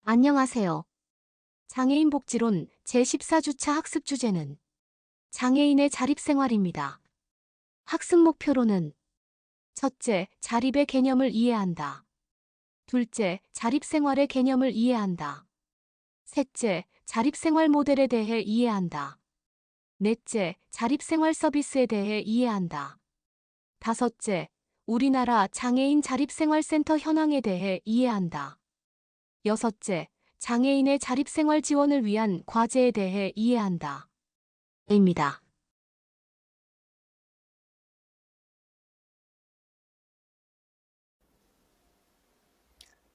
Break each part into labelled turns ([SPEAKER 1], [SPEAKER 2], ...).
[SPEAKER 1] 안녕하세요. 장애인 복지론 제14주차 학습 주제는 장애인의 자립생활입니다. 학습 목표로는 첫째, 자립의 개념을 이해한다. 둘째, 자립생활의 개념을 이해한다. 셋째, 자립생활 모델에 대해 이해한다. 넷째, 자립생활 서비스에 대해 이해한다. 다섯째, 우리나라 장애인 자립생활센터 현황에 대해 이해한다. 여섯째, 장애인의 자립생활 지원을 위한 과제에 대해 이해한다. 입니다.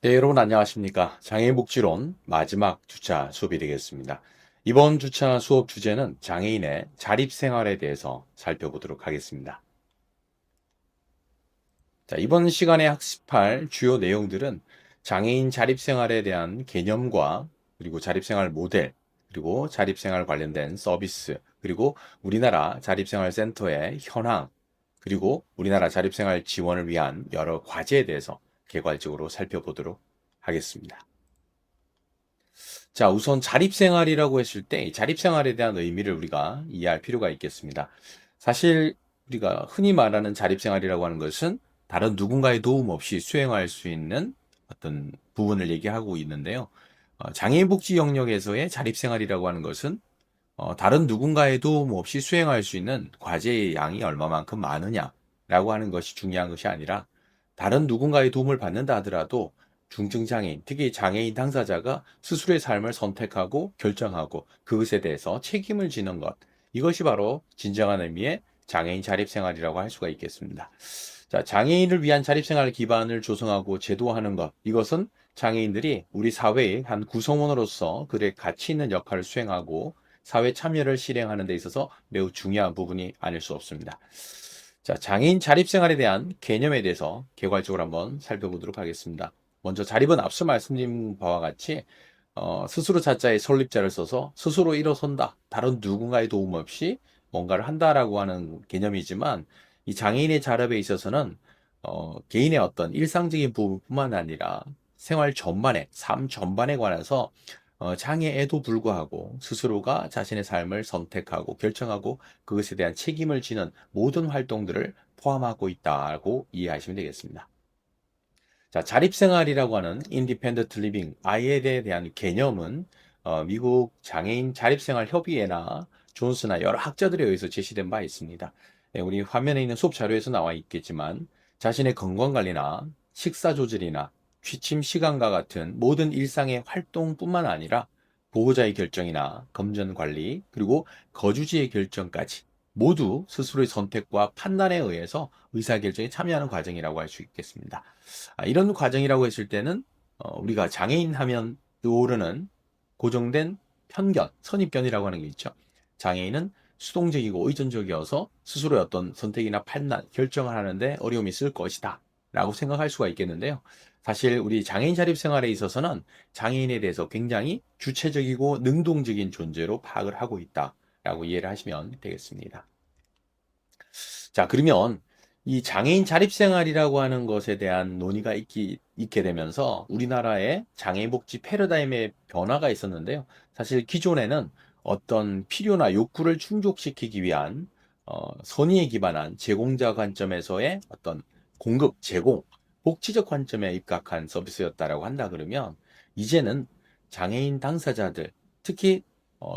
[SPEAKER 2] 네, 여러분 안녕하십니까? 장애인복지론 마지막 주차 수업이 되겠습니다. 이번 주차 수업 주제는 장애인의 자립생활에 대해서 살펴보도록 하겠습니다. 자, 이번 시간에 학습할 주요 내용들은 장애인 자립생활에 대한 개념과 그리고 자립생활 모델, 그리고 자립생활 관련된 서비스, 그리고 우리나라 자립생활센터의 현황, 그리고 우리나라 자립생활 지원을 위한 여러 과제에 대해서 개괄적으로 살펴보도록 하겠습니다. 자, 우선 자립생활이라고 했을 때 이 자립생활에 대한 의미를 우리가 이해할 필요가 있겠습니다. 사실 우리가 흔히 말하는 자립생활이라고 하는 것은 다른 누군가의 도움 없이 수행할 수 있는 어떤 부분을 얘기하고 있는데요. 장애인 복지 영역에서의 자립생활이라고 하는 것은 다른 누군가의 도움 없이 수행할 수 있는 과제의 양이 얼마만큼 많으냐라고 하는 것이 중요한 것이 아니라 다른 누군가의 도움을 받는다 하더라도 중증장애인, 특히 장애인 당사자가 스스로의 삶을 선택하고 결정하고 그것에 대해서 책임을 지는 것. 이것이 바로 진정한 의미의 장애인 자립생활이라고 할 수가 있겠습니다. 자, 장애인을 위한 자립생활 기반을 조성하고 제도화하는 것. 이것은 장애인들이 우리 사회의 한 구성원으로서 그들의 가치 있는 역할을 수행하고 사회 참여를 실행하는 데 있어서 매우 중요한 부분이 아닐 수 없습니다. 자, 장애인 자립생활에 대한 개념에 대해서 개괄적으로 한번 살펴보도록 하겠습니다. 먼저 자립은 앞서 말씀드린 바와 같이 스스로 자자의 설립자를 써서 스스로 일어선다. 다른 누군가의 도움 없이 뭔가를 한다라고 하는 개념이지만 이 장애인의 자립에 있어서는 개인의 어떤 일상적인 부분뿐만 아니라 생활 전반에, 삶 전반에 관해서 장애에도 불구하고 스스로가 자신의 삶을 선택하고 결정하고 그것에 대한 책임을 지는 모든 활동들을 포함하고 있다고 이해하시면 되겠습니다. 자, 자립생활이라고 하는 independent living, IL에 대한 개념은 미국 장애인 자립생활 협의회나 존스나 여러 학자들에 의해서 제시된 바 있습니다. 네, 우리 화면에 있는 수업 자료에서 나와 있겠지만 자신의 건강관리나 식사 조절이나 취침 시간과 같은 모든 일상의 활동뿐만 아니라 보호자의 결정이나 금전 관리 그리고 거주지의 결정까지 모두 스스로의 선택과 판단에 의해서 의사결정에 참여하는 과정이라고 할 수 있겠습니다. 이런 과정이라고 했을 때는 우리가 장애인 하면 떠오르는 고정된 편견, 선입견이라고 하는 게 있죠. 장애인은 수동적이고 의존적이어서 스스로의 어떤 선택이나 판단, 결정을 하는데 어려움이 있을 것이다. 라고 생각할 수가 있겠는데요. 사실 우리 장애인 자립 생활에 있어서는 장애인에 대해서 굉장히 주체적이고 능동적인 존재로 파악을 하고 있다. 라고 이해를 하시면 되겠습니다. 자, 그러면 이 장애인 자립생활이라고 하는 것에 대한 논의가 있게 되면서 우리나라의 장애인 복지 패러다임의 변화가 있었는데요. 사실 기존에는 어떤 필요나 욕구를 충족시키기 위한 선의에 기반한 제공자 관점에서의 어떤 공급, 제공, 복지적 관점에 입각한 서비스였다라고 한다 그러면 이제는 장애인 당사자들, 특히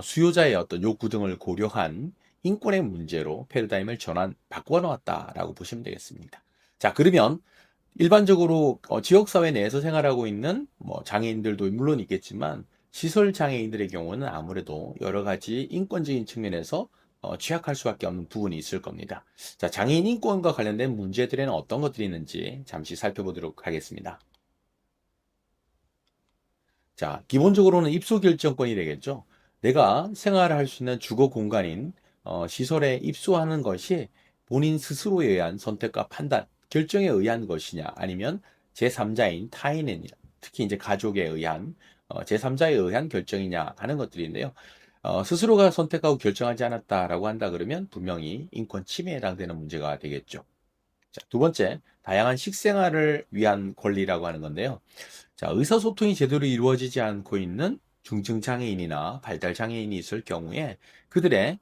[SPEAKER 2] 수요자의 어떤 욕구 등을 고려한 인권의 문제로 패러다임을 바꾸어 놓았다라고 보시면 되겠습니다. 자, 그러면 일반적으로 지역사회 내에서 생활하고 있는 뭐 장애인들도 물론 있겠지만 시설 장애인들의 경우는 아무래도 여러 가지 인권적인 측면에서 취약할 수밖에 없는 부분이 있을 겁니다. 자, 장애인 인권과 관련된 문제들에는 어떤 것들이 있는지 잠시 살펴보도록 하겠습니다. 자, 기본적으로는 입소 결정권이 되겠죠. 내가 생활할 수 있는 주거 공간인 시설에 입소하는 것이 본인 스스로에 의한 선택과 판단, 결정에 의한 것이냐, 아니면 제3자인 타인이냐, 특히 이제 가족에 의한 제3자에 의한 결정이냐 하는 것들인데요. 스스로가 선택하고 결정하지 않았다라고 한다 그러면 분명히 인권 침해에 해당되는 문제가 되겠죠. 자, 두 번째, 다양한 식생활을 위한 권리라고 하는 건데요. 자, 의사소통이 제대로 이루어지지 않고 있는 중증장애인이나 발달장애인이 있을 경우에 그들의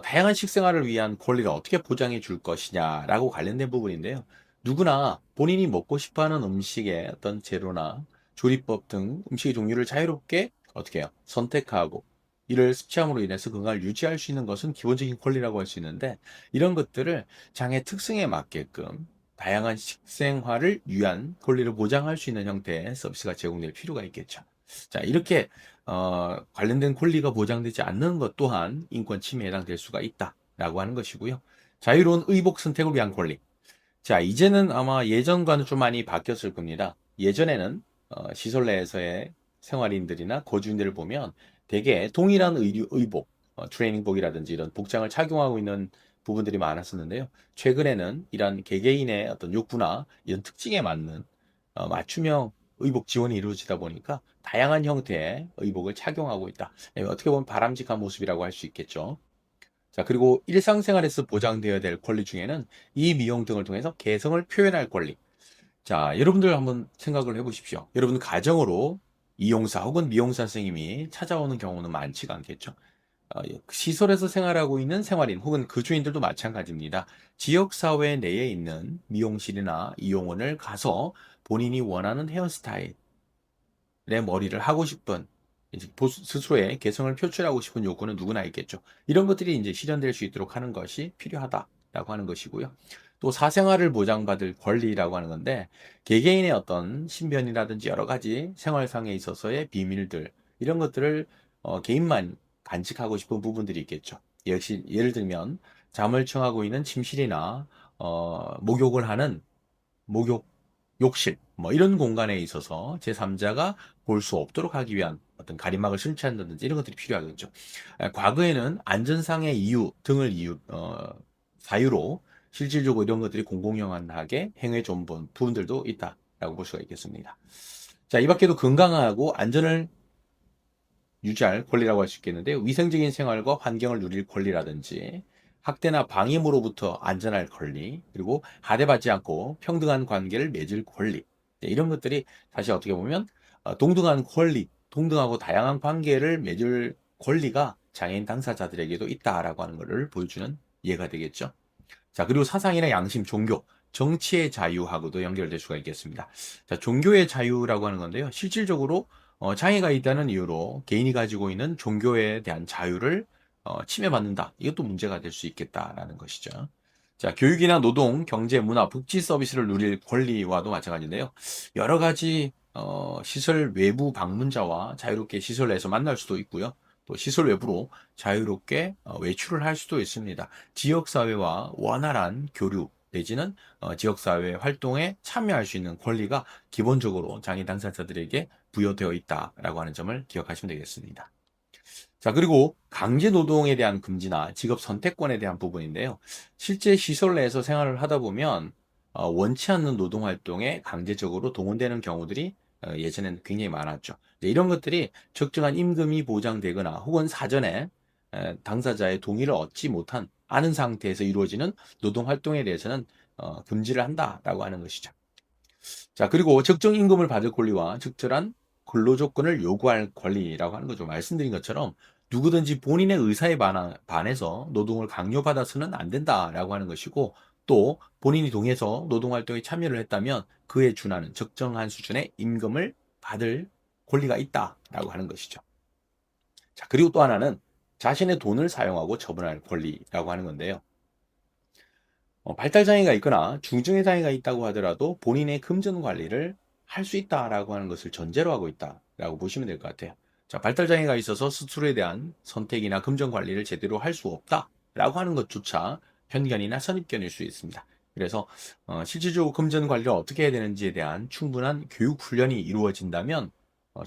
[SPEAKER 2] 다양한 식생활을 위한 권리를 어떻게 보장해 줄 것이냐라고 관련된 부분인데요. 누구나 본인이 먹고 싶어 하는 음식의 어떤 재료나 조리법 등 음식의 종류를 자유롭게 어떻게 해요? 선택하고 이를 섭취함으로 인해서 건강을 유지할 수 있는 것은 기본적인 권리라고 할 수 있는데 이런 것들을 장애 특성에 맞게끔 다양한 식생활을 위한 권리를 보장할 수 있는 형태의 서비스가 제공될 필요가 있겠죠. 자, 이렇게 관련된 권리가 보장되지 않는 것 또한 인권 침해에 해당될 수가 있다라고 하는 것이고요. 자유로운 의복 선택을 위한 권리. 자, 이제는 아마 예전과는 좀 많이 바뀌었을 겁니다. 예전에는 시설 내에서의 생활인들이나 거주인들을 보면 대개 동일한 의복, 트레이닝복이라든지 이런 복장을 착용하고 있는 부분들이 많았었는데요. 최근에는 이런 개개인의 어떤 욕구나 이런 특징에 맞는 맞춤형 의복 지원이 이루어지다 보니까 다양한 형태의 의복을 착용하고 있다. 어떻게 보면 바람직한 모습이라고 할 수 있겠죠. 자, 그리고 일상생활에서 보장되어야 될 권리 중에는 이 미용 등을 통해서 개성을 표현할 권리. 자, 여러분들 한번 생각을 해보십시오. 여러분 가정으로 이용사 혹은 미용사 선생님이 찾아오는 경우는 많지가 않겠죠. 시설에서 생활하고 있는 생활인 혹은 그 주인들도 마찬가지입니다. 지역사회 내에 있는 미용실이나 이용원을 가서 본인이 원하는 헤어스타일의 머리를 하고 싶은 이제 스스로의 개성을 표출하고 싶은 요구는 누구나 있겠죠. 이런 것들이 이제 실현될 수 있도록 하는 것이 필요하다라고 하는 것이고요. 또 사생활을 보장받을 권리라고 하는 건데 개개인의 어떤 신변이라든지 여러 가지 생활상에 있어서의 비밀들 이런 것들을 개인만 간직하고 싶은 부분들이 있겠죠. 역시 예를 들면 잠을 청하고 있는 침실이나 목욕을 하는 목욕 욕실 뭐 이런 공간에 있어서 제3자가 볼 수 없도록 하기 위한 어떤 가림막을 설치한다든지 이런 것들이 필요하겠죠. 과거에는 안전상의 이유 등을 사유로 실질적으로 이런 것들이 공공연하게 행해 준 부분들도 있다라고 볼 수가 있겠습니다. 자, 이 밖에도 건강하고 안전을 유지할 권리라고 할 수 있겠는데요. 위생적인 생활과 환경을 누릴 권리라든지 학대나 방임으로부터 안전할 권리, 그리고 하대받지 않고 평등한 관계를 맺을 권리. 네, 이런 것들이 사실 어떻게 보면 동등한 권리, 동등하고 다양한 관계를 맺을 권리가 장애인 당사자들에게도 있다라고 하는 것을 보여주는 예가 되겠죠. 자, 그리고 사상이나 양심, 종교, 정치의 자유하고도 연결될 수가 있겠습니다. 자, 종교의 자유라고 하는 건데요. 실질적으로 장애가 있다는 이유로 개인이 가지고 있는 종교에 대한 자유를 침해받는다. 이것도 문제가 될 수 있겠다라는 것이죠. 자, 교육이나 노동, 경제, 문화, 복지 서비스를 누릴 권리와도 마찬가지인데요. 여러 가지 시설 외부 방문자와 자유롭게 시설 내에서 만날 수도 있고요. 또 시설 외부로 자유롭게 외출을 할 수도 있습니다. 지역사회와 원활한 교류 내지는 지역사회 활동에 참여할 수 있는 권리가 기본적으로 장애 당사자들에게 부여되어 있다라고 하는 점을 기억하시면 되겠습니다. 자, 그리고 강제 노동에 대한 금지나 직업 선택권에 대한 부분인데요. 실제 시설 내에서 생활을 하다 보면 원치 않는 노동 활동에 강제적으로 동원되는 경우들이 예전에는 굉장히 많았죠. 이런 것들이 적정한 임금이 보장되거나 혹은 사전에 당사자의 동의를 얻지 못한 않은 상태에서 이루어지는 노동 활동에 대해서는 금지를 한다라고 하는 것이죠. 자, 그리고 적정 임금을 받을 권리와 적절한 근로 조건을 요구할 권리라고 하는 거죠. 말씀드린 것처럼 누구든지 본인의 의사에 반해서 노동을 강요받아서는 안 된다라고 하는 것이고 또 본인이 동의해서 노동 활동에 참여를 했다면 그에 준하는 적정한 수준의 임금을 받을 권리가 있다라고 하는 것이죠. 자, 그리고 또 하나는 자신의 돈을 사용하고 처분할 권리라고 하는 건데요. 발달 장애가 있거나 중증의 장애가 있다고 하더라도 본인의 금전 관리를 할 수 있다라고 하는 것을 전제로 하고 있다라고 보시면 될 것 같아요. 자, 발달 장애가 있어서 스스로에 대한 선택이나 금전 관리를 제대로 할 수 없다라고 하는 것조차 편견이나 선입견일 수 있습니다. 그래서 실질적으로 금전 관리를 어떻게 해야 되는지에 대한 충분한 교육 훈련이 이루어진다면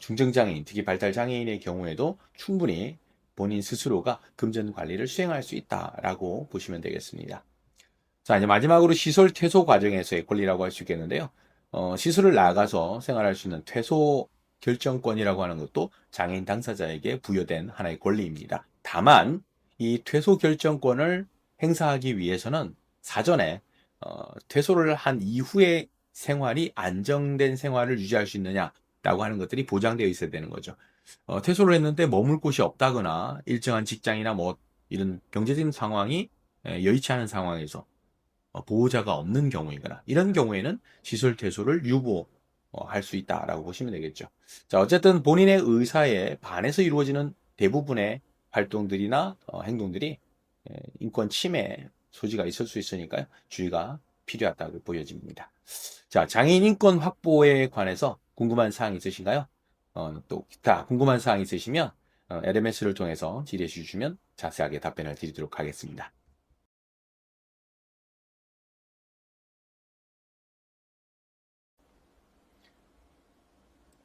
[SPEAKER 2] 중증 장애인, 특히 발달 장애인의 경우에도 충분히 본인 스스로가 금전 관리를 수행할 수 있다라고 보시면 되겠습니다. 자, 이제 마지막으로 시설 퇴소 과정에서의 권리라고 할 수 있겠는데요. 시설을 나가서 생활할 수 있는 퇴소 결정권이라고 하는 것도 장애인 당사자에게 부여된 하나의 권리입니다. 다만, 이 퇴소 결정권을 행사하기 위해서는 사전에 퇴소를 한 이후의 생활이 안정된 생활을 유지할 수 있느냐라고 하는 것들이 보장되어 있어야 되는 거죠. 퇴소를 했는데 머물 곳이 없다거나 일정한 직장이나 뭐 이런 경제적인 상황이 여의치 않은 상황에서 보호자가 없는 경우이거나 이런 경우에는 시설 퇴소를 유보할 수 있다라고 보시면 되겠죠. 자, 어쨌든 본인의 의사에 반해서 이루어지는 대부분의 활동들이나 행동들이 인권 침해 소지가 있을 수 있으니까요. 주의가 필요하다고 보여집니다. 자, 장애인 인권 확보에 관해서 궁금한 사항 있으신가요? 또 기타 궁금한 사항 있으시면 LMS를 통해서 질의해 주시면 자세하게 답변을 드리도록 하겠습니다.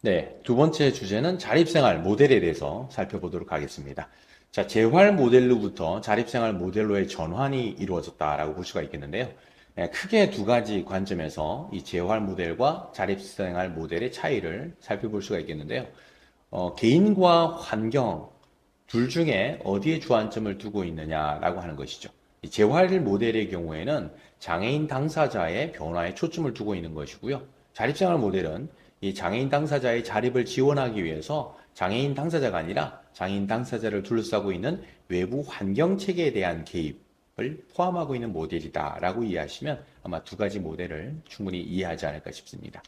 [SPEAKER 2] 네, 두 번째 주제는 자립생활 모델에 대해서 살펴보도록 하겠습니다. 자, 재활 모델로부터 자립생활 모델로의 전환이 이루어졌다라고 볼 수가 있겠는데요. 크게 두 가지 관점에서 이 재활 모델과 자립생활 모델의 차이를 살펴볼 수가 있겠는데요. 개인과 환경 둘 중에 어디에 주안점을 두고 있느냐라고 하는 것이죠. 이 재활 모델의 경우에는 장애인 당사자의 변화에 초점을 두고 있는 것이고요. 자립생활 모델은 이 장애인 당사자의 자립을 지원하기 위해서 장애인 당사자가 아니라 장애인 당사자를 둘러싸고 있는 외부 환경 체계에 대한 개입을 포함하고 있는 모델이다라고 이해하시면 아마 두 가지 모델을 충분히 이해하지 않을까 싶습니다.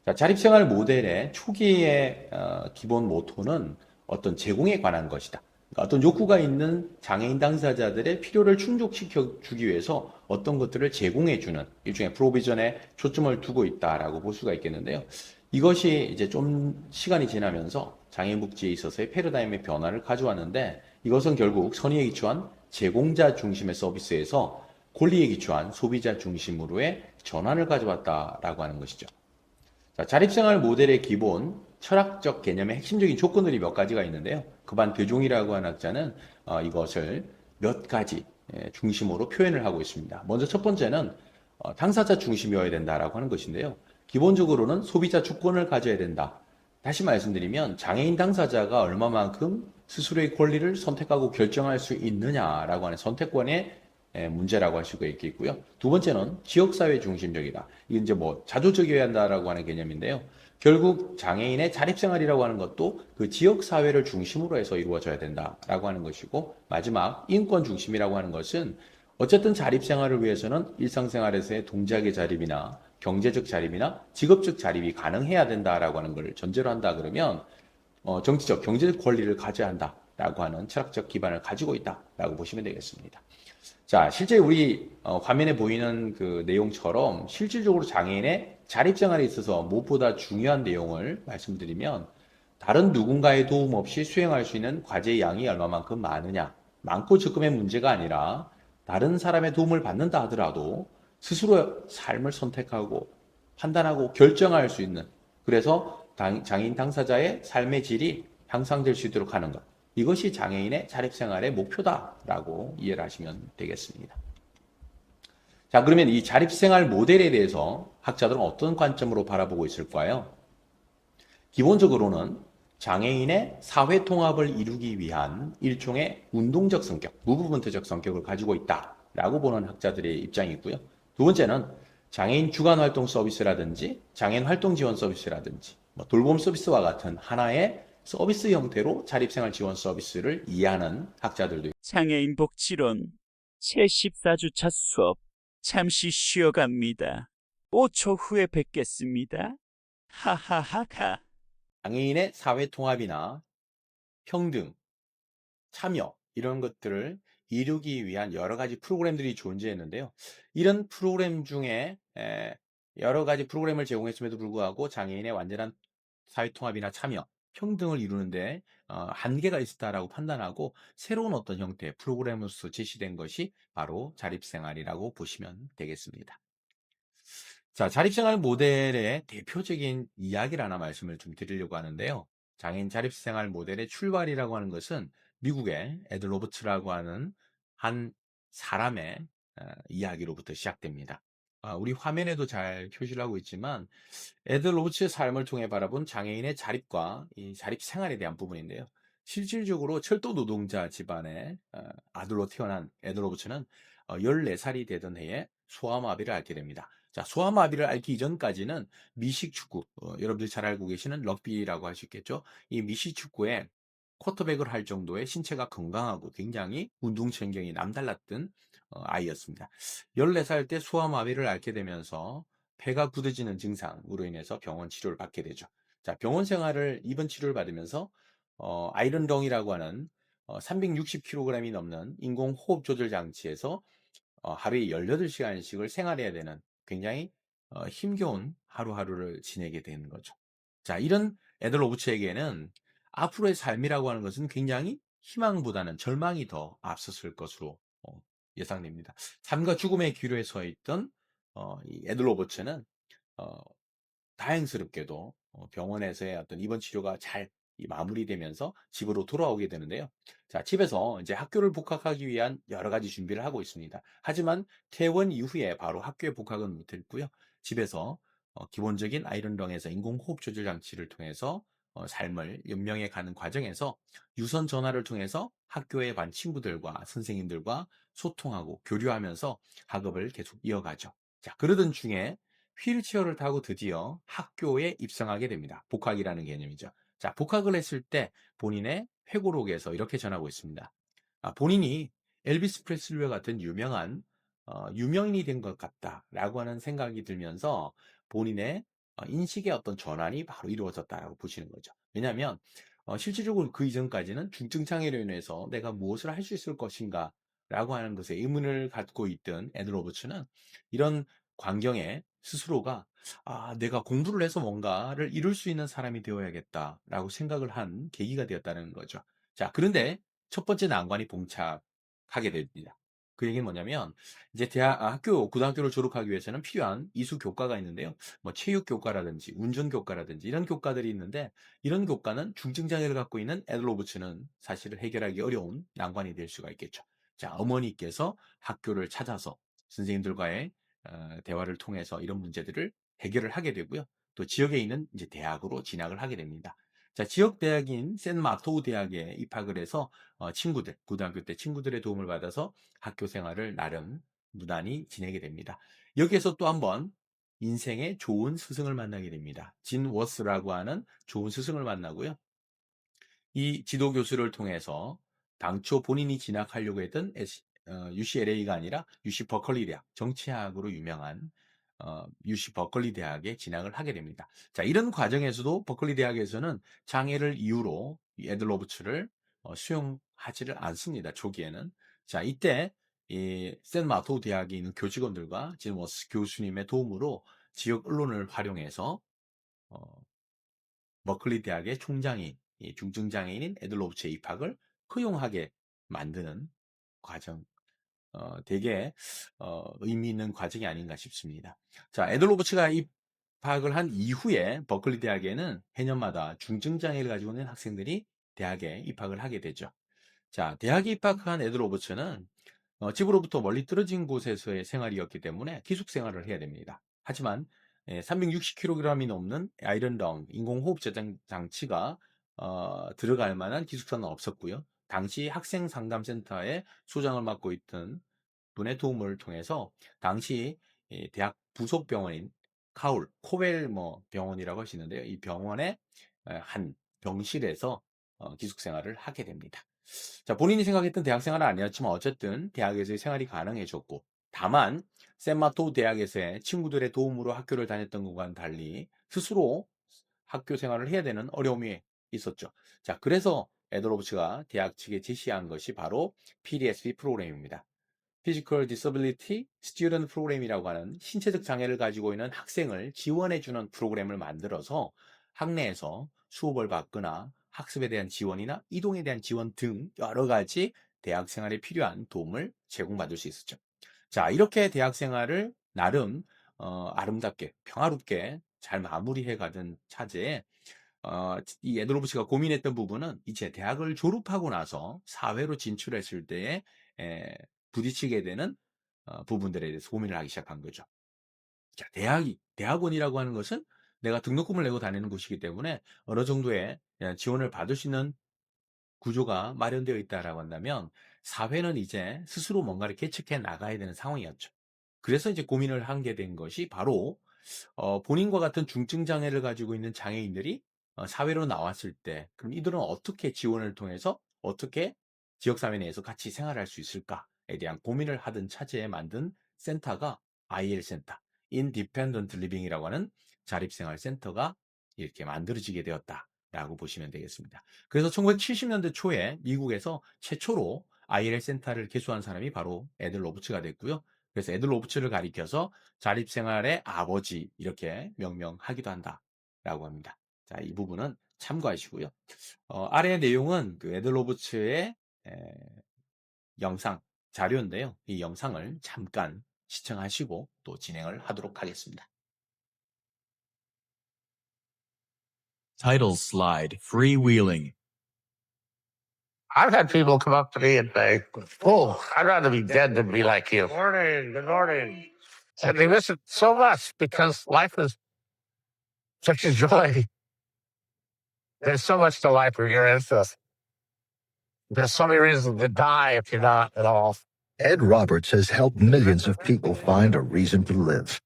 [SPEAKER 2] 자, 자립생활 모델의 초기의 기본 모토는 어떤 제공에 관한 것이다. 그러니까 어떤 욕구가 있는 장애인 당사자들의 필요를 충족시켜 주기 위해서 어떤 것들을 제공해 주는 일종의 프로비전에 초점을 두고 있다라고 볼 수가 있겠는데요. 이것이 이제 좀 시간이 지나면서 장애인 복지에 있어서의 패러다임의 변화를 가져왔는데 이것은 결국 선의에 기초한 제공자 중심의 서비스에서 권리에 기초한 소비자 중심으로의 전환을 가져왔다라고 하는 것이죠. 자, 자립생활 모델의 기본 철학적 개념의 핵심적인 조건들이 몇 가지가 있는데요. 그반 대종이라고 하는 학자는 이것을 몇 가지 중심으로 표현을 하고 있습니다. 먼저 첫 번째는 당사자 중심이어야 된다라고 하는 것인데요. 기본적으로는 소비자 주권을 가져야 된다. 다시 말씀드리면 장애인 당사자가 얼마만큼 스스로의 권리를 선택하고 결정할 수 있느냐라고 하는 선택권의 문제라고 할 수가 있겠고요. 두 번째는 지역사회 중심적이다. 이게 이제 뭐 자조적이어야 한다라고 하는 개념인데요. 결국 장애인의 자립생활이라고 하는 것도 그 지역사회를 중심으로 해서 이루어져야 된다라고 하는 것이고, 마지막 인권 중심이라고 하는 것은 어쨌든 자립생활을 위해서는 일상생활에서의 동작의 자립이나 경제적 자립이나 직업적 자립이 가능해야 된다라고 하는 걸 전제로 한다 그러면 정치적, 경제적 권리를 가져야 한다라고 하는 철학적 기반을 가지고 있다라고 보시면 되겠습니다. 자, 실제 우리 화면에 보이는 그 내용처럼 실질적으로 장애인의 자립생활에 있어서 무엇보다 중요한 내용을 말씀드리면 다른 누군가의 도움 없이 수행할 수 있는 과제의 양이 얼마만큼 많으냐. 많고 적음의 문제가 아니라 다른 사람의 도움을 받는다 하더라도 스스로 삶을 선택하고 판단하고 결정할 수 있는, 그래서 장애인 당사자의 삶의 질이 향상될 수 있도록 하는 것. 이것이 장애인의 자립생활의 목표다라고 이해를 하시면 되겠습니다. 자, 그러면 이 자립생활 모델에 대해서 학자들은 어떤 관점으로 바라보고 있을까요? 기본적으로는 장애인의 사회 통합을 이루기 위한 일종의 운동적 성격, 무브먼트적 성격을 가지고 있다라고 보는 학자들의 입장이 있고요. 두 번째는 장애인 주간 활동 서비스라든지 장애인 활동 지원 서비스라든지 돌봄 서비스와 같은 하나의 서비스 형태로 자립생활 지원 서비스를 이해하는 학자들도 있습니다.
[SPEAKER 3] 장애인 복지론 제14주차 수업 잠시 쉬어갑니다. 5초 후에 뵙겠습니다. 하하하하.
[SPEAKER 2] 장애인의 사회 통합이나 평등, 참여 이런 것들을 이루기 위한 여러 가지 프로그램들이 존재했는데요. 이런 프로그램 중에 여러 가지 프로그램을 제공했음에도 불구하고 장애인의 완전한 사회통합이나 참여, 평등을 이루는데 한계가 있었다라고 판단하고 새로운 어떤 형태의 프로그램으로서 제시된 것이 바로 자립생활이라고 보시면 되겠습니다. 자, 자립생활 모델의 대표적인 이야기를 하나 말씀을 좀 드리려고 하는데요. 장애인 자립생활 모델의 출발이라고 하는 것은 미국의 에드 로버츠라고 하는 한 사람의 이야기로부터 시작됩니다. 우리 화면에도 잘 표시를 하고 있지만 에드 로버츠의 삶을 통해 바라본 장애인의 자립과 이 자립 생활에 대한 부분인데요. 실질적으로 철도 노동자 집안의 아들로 태어난 에드 로버츠는 14살이 되던 해에 소아마비를 앓게 됩니다. 자, 소아마비를 앓기 이전까지는 미식축구, 여러분들이 잘 알고 계시는 럭비라고 할 수 있겠죠. 이 미식축구에 쿼터백을 할 정도의 신체가 건강하고 굉장히 운동신경이 남달랐던 아이였습니다. 14살 때 소아마비를 앓게 되면서 폐가 굳어지는 증상으로 인해서 병원 치료를 받게 되죠. 자, 병원 생활을 입원 치료를 받으면서 아이런덩이라고 하는 360kg이 넘는 인공호흡 조절 장치에서 하루에 18시간씩을 생활해야 되는 굉장히 힘겨운 하루하루를 지내게 되는 거죠. 자, 이런 애들 오브츠에게는 앞으로의 삶이라고 하는 것은 굉장히 희망보다는 절망이 더 앞섰을 것으로 예상됩니다. 삶과 죽음의 기로에 서 있던 이 애들 로버츠는 어, 다행스럽게도 병원에서의 어떤 입원 치료가 잘 마무리되면서 집으로 돌아오게 되는데요. 자, 집에서 이제 학교를 복학하기 위한 여러 가지 준비를 하고 있습니다. 하지만 퇴원 이후에 바로 학교에 복학은 못했고요. 집에서 기본적인 아이런덩에서 인공호흡 조절 장치를 통해서 삶을 연명해 가는 과정에서 유선 전화를 통해서 학교의 반 친구들과 선생님들과 소통하고 교류하면서 학업을 계속 이어가죠. 자, 그러던 중에 휠체어를 타고 드디어 학교에 입성하게 됩니다. 복학이라는 개념이죠. 자, 복학을 했을 때 본인의 회고록에서 이렇게 전하고 있습니다. 본인이 엘비스 프레슬리와 같은 유명한 유명인이 된 것 같다라고 하는 생각이 들면서 본인의 인식의 어떤 전환이 바로 이루어졌다라고 보시는 거죠. 왜냐하면 실질적으로 그 이전까지는 중증 장애로 인해서 내가 무엇을 할 수 있을 것인가 라고 하는 것에 의문을 갖고 있던 애들 로버츠는 이런 광경에 스스로가 내가 공부를 해서 뭔가를 이룰 수 있는 사람이 되어야겠다라고 생각을 한 계기가 되었다는 거죠. 자, 그런데 첫 번째 난관이 봉착하게 됩니다. 그 얘기는 뭐냐면 이제 고등학교를 졸업하기 위해서는 필요한 이수 교과가 있는데요. 뭐 체육 교과라든지 운전 교과라든지 이런 교과들이 있는데 이런 교과는 중증 장애를 갖고 있는 애들 로버츠는 사실은 해결하기 어려운 난관이 될 수가 있겠죠. 자, 어머니께서 학교를 찾아서 선생님들과의 대화를 통해서 이런 문제들을 해결을 하게 되고요. 또 지역에 있는 이제 대학으로 진학을 하게 됩니다. 자, 지역 대학인 샌마토우 대학에 입학을 해서 고등학교 때 친구들의 도움을 받아서 학교 생활을 나름 무난히 지내게 됩니다. 여기에서 또 한번 인생의 좋은 스승을 만나게 됩니다. 진 워스라고 하는 좋은 스승을 만나고요. 이 지도 교수를 통해서 당초 본인이 진학하려고 했던 UCLA가 아니라 UC 버클리 대학, 정치학으로 유명한 UC 버클리 대학에 진학을 하게 됩니다. 자, 이런 과정에서도 버클리 대학에서는 장애를 이유로 이 에드 로버츠를 수용하지를 않습니다. 초기에는. 자, 이때 이 샌마토 대학에 있는 교직원들과 지금 워스 교수님의 도움으로 지역 언론을 활용해서 어, 버클리 대학의 총장인 이 중증장애인인 애들 로브츠의 입학을 허용하게 만드는 과정, 되게 의미 있는 과정이 아닌가 싶습니다. 자, 애들 로브츠가 입학을 한 이후에 버클리 대학에는 해년마다 중증장애를 가지고 있는 학생들이 대학에 입학을 하게 되죠. 자, 대학에 입학한 애들 로버츠는 집으로부터 멀리 떨어진 곳에서의 생활이었기 때문에 기숙 생활을 해야 됩니다. 하지만 360kg이 넘는 아이런덩 인공호흡 저장 장치가 들어갈 만한 기숙사는 없었고요. 당시 학생 상담센터에 소장을 맡고 있던 분의 도움을 통해서 당시 대학 부속 병원인 코벨 뭐 병원이라고 하시는데요. 이 병원의 한 병실에서 기숙 생활을 하게 됩니다. 자, 본인이 생각했던 대학 생활은 아니었지만 어쨌든 대학에서의 생활이 가능해졌고, 다만 샌마토 대학에서의 친구들의 도움으로 학교를 다녔던 것과는 달리 스스로 학교 생활을 해야 되는 어려움이 있었죠. 자, 그래서 에드로브츠가 대학 측에 제시한 것이 바로 PDSP 프로그램입니다. Physical Disability Student 프로그램이라고 하는 신체적 장애를 가지고 있는 학생을 지원해주는 프로그램을 만들어서 학내에서 수업을 받거나 학습에 대한 지원이나 이동에 대한 지원 등 여러 가지 대학 생활에 필요한 도움을 제공받을 수 있었죠. 자, 이렇게 대학 생활을 나름 아름답게 평화롭게 잘 마무리해 가던 차제에 이 에드로브스가 고민했던 부분은 이제 대학을 졸업하고 나서 사회로 진출했을 때에 에, 부딪히게 되는 부분들에 대해서 고민을 하기 시작한 거죠. 자, 대학원이라고 하는 것은 내가 등록금을 내고 다니는 곳이기 때문에 어느 정도의 지원을 받을 수 있는 구조가 마련되어 있다라고 한다면 사회는 이제 스스로 뭔가를 개척해 나가야 되는 상황이었죠. 그래서 이제 고민을 하게 된 것이 바로 본인과 같은 중증 장애를 가지고 있는 장애인들이 사회로 나왔을 때 그럼 이들은 어떻게 지원을 통해서 어떻게 지역 사회 내에서 같이 생활할 수 있을까에 대한 고민을 하던 차제에 만든 센터가 IL 센터, Independent Living이라고 하는 자립생활 센터가 이렇게 만들어지게 되었다라고 보시면 되겠습니다. 그래서 1970년대 초에 미국에서 최초로 IL 센터를 개소한 사람이 바로 에들 로버츠가 됐고요. 그래서 에들 로버츠를 가리켜서 자립생활의 아버지 이렇게 명명하기도 한다라고 합니다. 자, 이 부분은 참고하시고요. 아래 내용은 그 에들 로버츠의 에, 영상 자료인데요. 이 영상을 잠깐 시청하시고 또 진행을 하도록 하겠습니다.
[SPEAKER 4] Title slide, freewheeling.
[SPEAKER 5] I've had people come up to me and say, "Oh, I'd rather be dead than be like you." Good morning. Good morning. And they miss it so much because life is such a joy. There's so much to life when you're into it. There's so many reasons to die if you're not at all.
[SPEAKER 6] Ed Roberts has helped millions of people find a reason to live.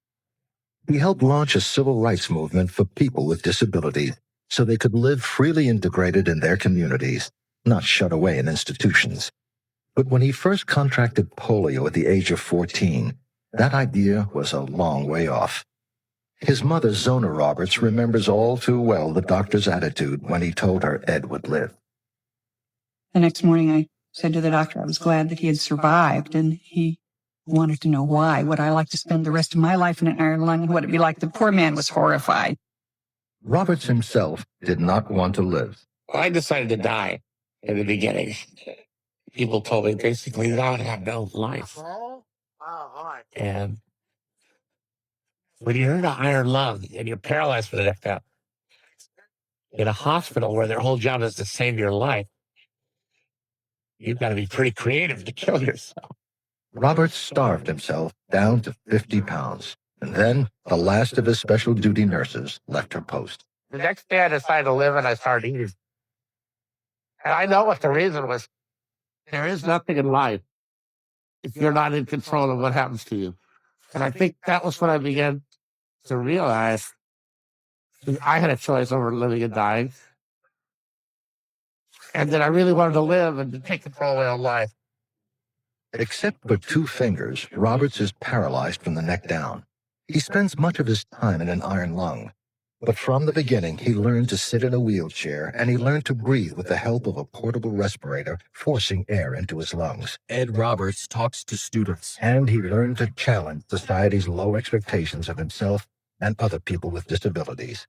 [SPEAKER 6] He helped launch a civil rights movement for people with disabilities so they could live freely integrated in their communities, not shut away in institutions. But when he first contracted polio at the age of 14, that idea was a long way off. His mother, Zona Roberts, remembers all too well the doctor's attitude when he told her Ed would live.
[SPEAKER 7] The next morning, I said to the doctor I was glad that he had survived, and he wanted to know why. Would I like to spend the rest of my life in an iron lung, and what it'd be like? The poor man was horrified.
[SPEAKER 6] Roberts himself did not want to live.
[SPEAKER 5] I decided to die in the beginning. People told me basically that I would have no life. And when you're in an iron lung and you're paralyzed for the next hour in a hospital where their whole job is to save your life, you've got to be pretty creative to kill yourself.
[SPEAKER 6] Roberts starved himself down to 50 pounds, and then the last of his special duty nurses left her post.
[SPEAKER 5] The next day I decided to live and I started eating. And I know what the reason was. There is nothing in life if you're not in control of what happens to you. And I think that was when I began to realize that I had a choice over living and dying. And that I really wanted to live and to take control of my own life.
[SPEAKER 6] Except for 2 fingers, Roberts is paralyzed from the neck down. He spends much of his time in an iron lung. But from the beginning, he learned to sit in a wheelchair, and he learned to breathe with the help of a portable respirator, forcing air into his lungs.
[SPEAKER 4] Ed Roberts talks to students.
[SPEAKER 6] And he learned to challenge society's low expectations of himself and other people with disabilities.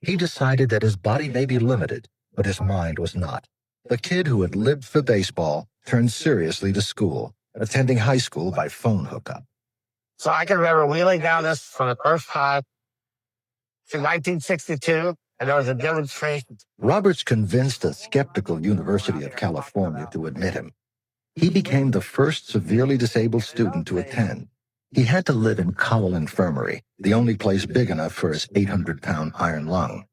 [SPEAKER 6] He decided that his body may be limited, but his mind was not. The kid who had lived for baseball turned seriously to school, attending high school by phone hookup.
[SPEAKER 5] So I can remember wheeling down this for the first time in 1962, and there was a demonstration.
[SPEAKER 6] Roberts convinced a skeptical University of California to admit him. He became the first severely disabled student to attend. He had to live in Cowell Infirmary, the only place big enough for his 800-pound iron lung.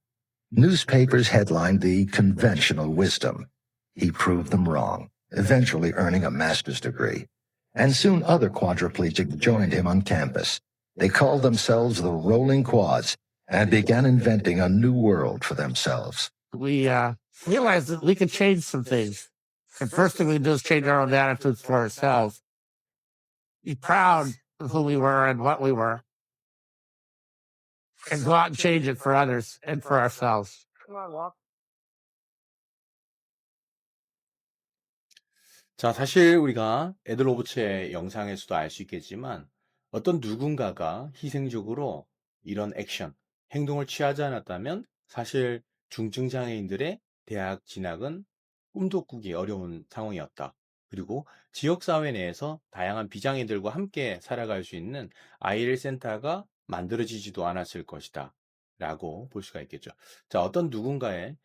[SPEAKER 6] Newspapers headlined the conventional wisdom. He proved them wrong, eventually earning a master's degree. And soon other quadriplegics joined him on campus. They called themselves the Rolling Quads and began inventing a new world for themselves.
[SPEAKER 5] We realized that we could change some things. The first thing we do is change our own attitudes for ourselves. Be proud of who we were and what we were. And go out and change it for others and for ourselves. Come on, walk.
[SPEAKER 2] 자, 사실 우리가 에드 로버츠의 영상에서도 알 수 있겠지만 어떤 누군가가 희생적으로 이런 액션, 행동을 취하지 않았다면 사실 중증 장애인들의 대학 진학은 꿈도 꾸기 어려운 상황이었다. 그리고 지역사회 내에서 다양한 비장애들과 함께 살아갈 수 있는 IL 센터가 만들어지지도 않았을 것이다. 라고 볼 수가 있겠죠. 자, 어떤 누군가의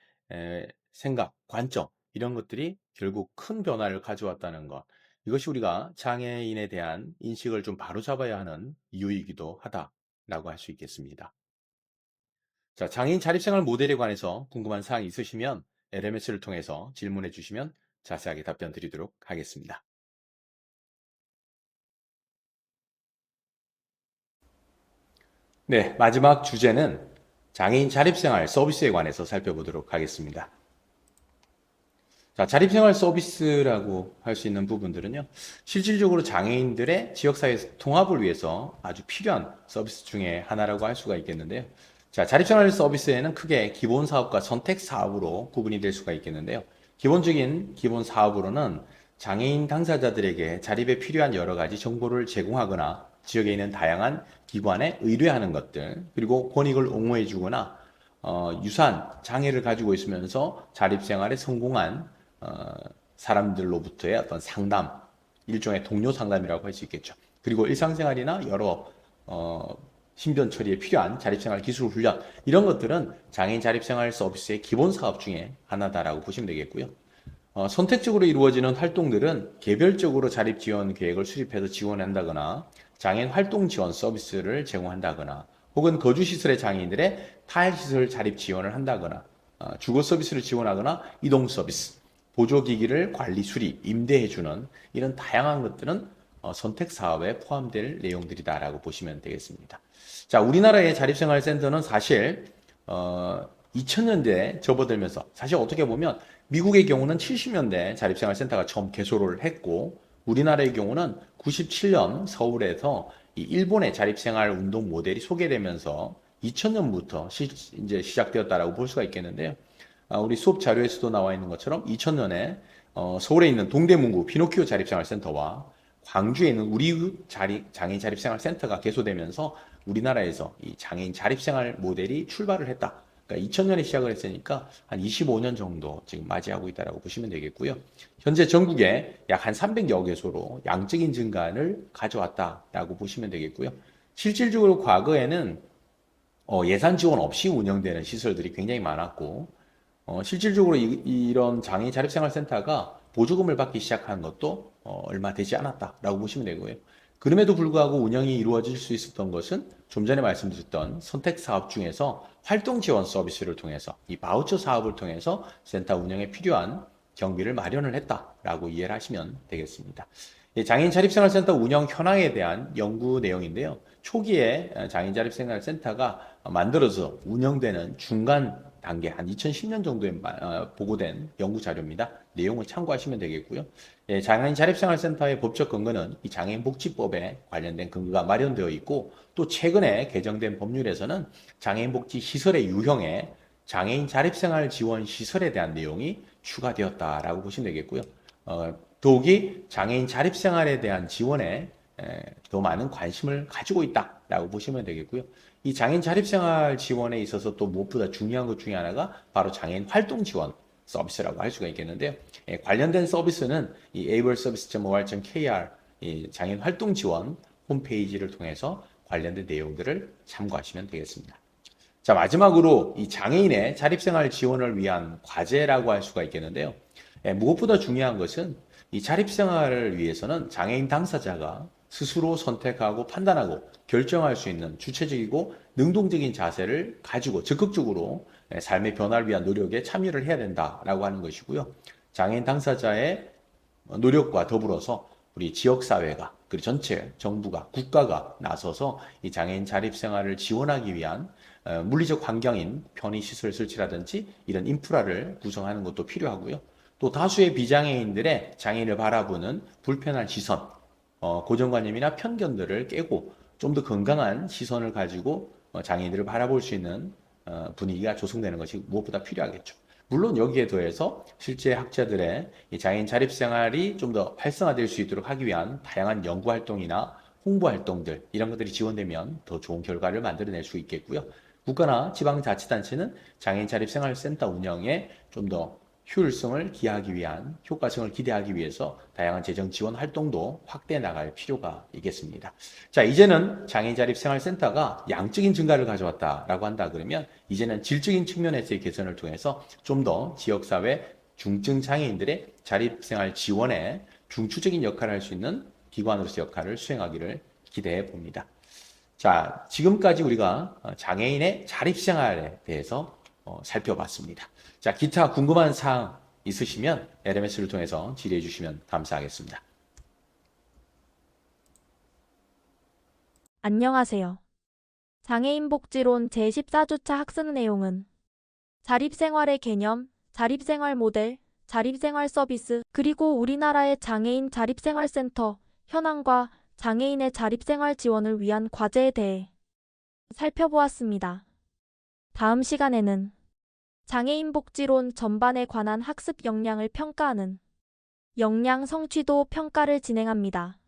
[SPEAKER 2] 생각, 관점, 이런 것들이 결국 큰 변화를 가져왔다는 것. 이것이 우리가 장애인에 대한 인식을 좀 바로잡아야 하는 이유이기도 하다라고 할 수 있겠습니다. 자, 장애인 자립생활 모델에 관해서 궁금한 사항이 있으시면 LMS를 통해서 질문해 주시면 자세하게 답변 드리도록 하겠습니다. 네, 마지막 주제는 장애인 자립생활 서비스에 관해서 살펴보도록 하겠습니다. 자, 자립생활 서비스라고 할 수 있는 부분들은요, 실질적으로 장애인들의 지역사회 통합을 위해서 아주 필요한 서비스 중에 하나라고 할 수가 있겠는데요. 자, 자립생활 서비스에는 크게 기본 사업과 선택 사업으로 구분이 될 수가 있겠는데요. 기본적인 기본 사업으로는 장애인 당사자들에게 자립에 필요한 여러 가지 정보를 제공하거나 지역에 있는 다양한 기관에 의뢰하는 것들, 그리고 권익을 옹호해 주거나 유사한 장애를 가지고 있으면서 자립생활에 성공한 사람들로부터의 어떤 상담, 일종의 동료 상담이라고 할 수 있겠죠. 그리고 일상생활이나 여러 신변 처리에 필요한 자립생활 기술 훈련, 이런 것들은 장애인 자립생활 서비스의 기본 사업 중에 하나다라고 보시면 되겠고요. 선택적으로 이루어지는 활동들은 개별적으로 자립 지원 계획을 수립해서 지원한다거나 장애인 활동 지원 서비스를 제공한다거나 혹은 거주시설의 장애인들의 탈시설 자립 지원을 한다거나 주거 서비스를 지원하거나 이동 서비스, 보조기기를 관리, 수리, 임대해주는 이런 다양한 것들은 선택 사업에 포함될 내용들이다라고 보시면 되겠습니다. 자, 우리나라의 자립생활센터는 사실 2000년대에 접어들면서 사실 어떻게 보면 미국의 경우는 70년대 자립생활센터가 처음 개소를 했고 우리나라의 경우는 97년 서울에서 이 일본의 자립생활 운동 모델이 소개되면서 2000년부터 이제 시작되었다라고 볼 수가 있겠는데요. 우리 수업 자료에서도 나와 있는 것처럼 2000년에 서울에 있는 동대문구 피노키오 자립생활센터와 광주에 있는 우리 장애인 자립생활센터가 개소되면서 우리나라에서 이 장애인 자립생활 모델이 출발을 했다. 그러니까 2000년에 시작을 했으니까 한 25년 정도 지금 맞이하고 있다라고 보시면 되겠고요. 현재 전국에 약 한 300여 개소로 양적인 증가를 가져왔다라고 보시면 되겠고요. 실질적으로 과거에는 예산 지원 없이 운영되는 시설들이 굉장히 많았고 실질적으로 이런 장애인 자립생활센터가 보조금을 받기 시작한 것도 얼마 되지 않았다라고 보시면 되고요. 그럼에도 불구하고 운영이 이루어질 수 있었던 것은 좀 전에 말씀드렸던 선택 사업 중에서 활동 지원 서비스를 통해서 이 바우처 사업을 통해서 센터 운영에 필요한 경비를 마련을 했다라고 이해를 하시면 되겠습니다. 장애인 자립생활센터 운영 현황에 대한 연구 내용인데요. 초기에 장애인 자립생활센터가 만들어서 운영되는 중간 단계 한 2010년 정도에 보고된 연구 자료입니다. 내용을 참고하시면 되겠고요. 장애인 자립생활센터의 법적 근거는 이 장애인복지법에 관련된 근거가 마련되어 있고 또 최근에 개정된 법률에서는 장애인복지 시설의 유형에 장애인 자립생활 지원 시설에 대한 내용이 추가되었다라고 보시면 되겠고요. 더욱이 장애인 자립생활에 대한 지원에 더 많은 관심을 가지고 있다라고 보시면 되겠고요. 이 장애인 자립생활 지원에 있어서 또 무엇보다 중요한 것 중에 하나가 바로 장애인 활동 지원 서비스라고 할 수가 있겠는데요. 관련된 서비스는 이 ableservice.or.kr 장애인 활동 지원 홈페이지를 통해서 관련된 내용들을 참고하시면 되겠습니다. 자, 마지막으로 이 장애인의 자립생활 지원을 위한 과제라고 할 수가 있겠는데요. 무엇보다 중요한 것은 이 자립생활을 위해서는 장애인 당사자가 스스로 선택하고 판단하고 결정할 수 있는 주체적이고 능동적인 자세를 가지고 적극적으로 삶의 변화를 위한 노력에 참여를 해야 된다라고 하는 것이고요. 장애인 당사자의 노력과 더불어서 우리 지역사회가 그리고 전체 정부가 국가가 나서서 이 장애인 자립생활을 지원하기 위한 물리적 환경인 편의시설 설치라든지 이런 인프라를 구성하는 것도 필요하고요. 또 다수의 비장애인들의 장애인을 바라보는 불편한 시선, 고정관념이나 편견들을 깨고 좀 더 건강한 시선을 가지고 장애인들을 바라볼 수 있는 분위기가 조성되는 것이 무엇보다 필요하겠죠. 물론 여기에 더해서 실제 학자들의 이 장애인 자립생활이 좀 더 활성화될 수 있도록 하기 위한 다양한 연구활동이나 홍보활동들 이런 것들이 지원되면 더 좋은 결과를 만들어낼 수 있겠고요. 국가나 지방자치단체는 장애인 자립생활센터 운영에 좀 더 효율성을 기하기 위한 효과성을 기대하기 위해서 다양한 재정 지원 활동도 확대해 나갈 필요가 있겠습니다. 자, 이제는 장애인 자립생활센터가 양적인 증가를 가져왔다라고 한다 그러면 이제는 질적인 측면에서의 개선을 통해서 좀 더 지역사회 중증 장애인들의 자립생활 지원에 중추적인 역할을 할 수 있는 기관으로서 역할을 수행하기를 기대해 봅니다. 자, 지금까지 우리가 장애인의 자립생활에 대해서 살펴봤습니다. 자, 기타 궁금한 사항 있으시면 LMS를 통해서 질의해 주시면 감사하겠습니다.
[SPEAKER 8] 안녕하세요. 장애인 복지론 제14주차 학습 내용은 자립생활의 개념, 자립생활 모델, 자립생활 서비스, 그리고 우리나라의 장애인 자립생활센터 현황과 장애인의 자립생활 지원을 위한 과제에 대해 살펴보았습니다. 다음 시간에는 장애인 복지론 전반에 관한 학습 역량을 평가하는 역량 성취도 평가를 진행합니다.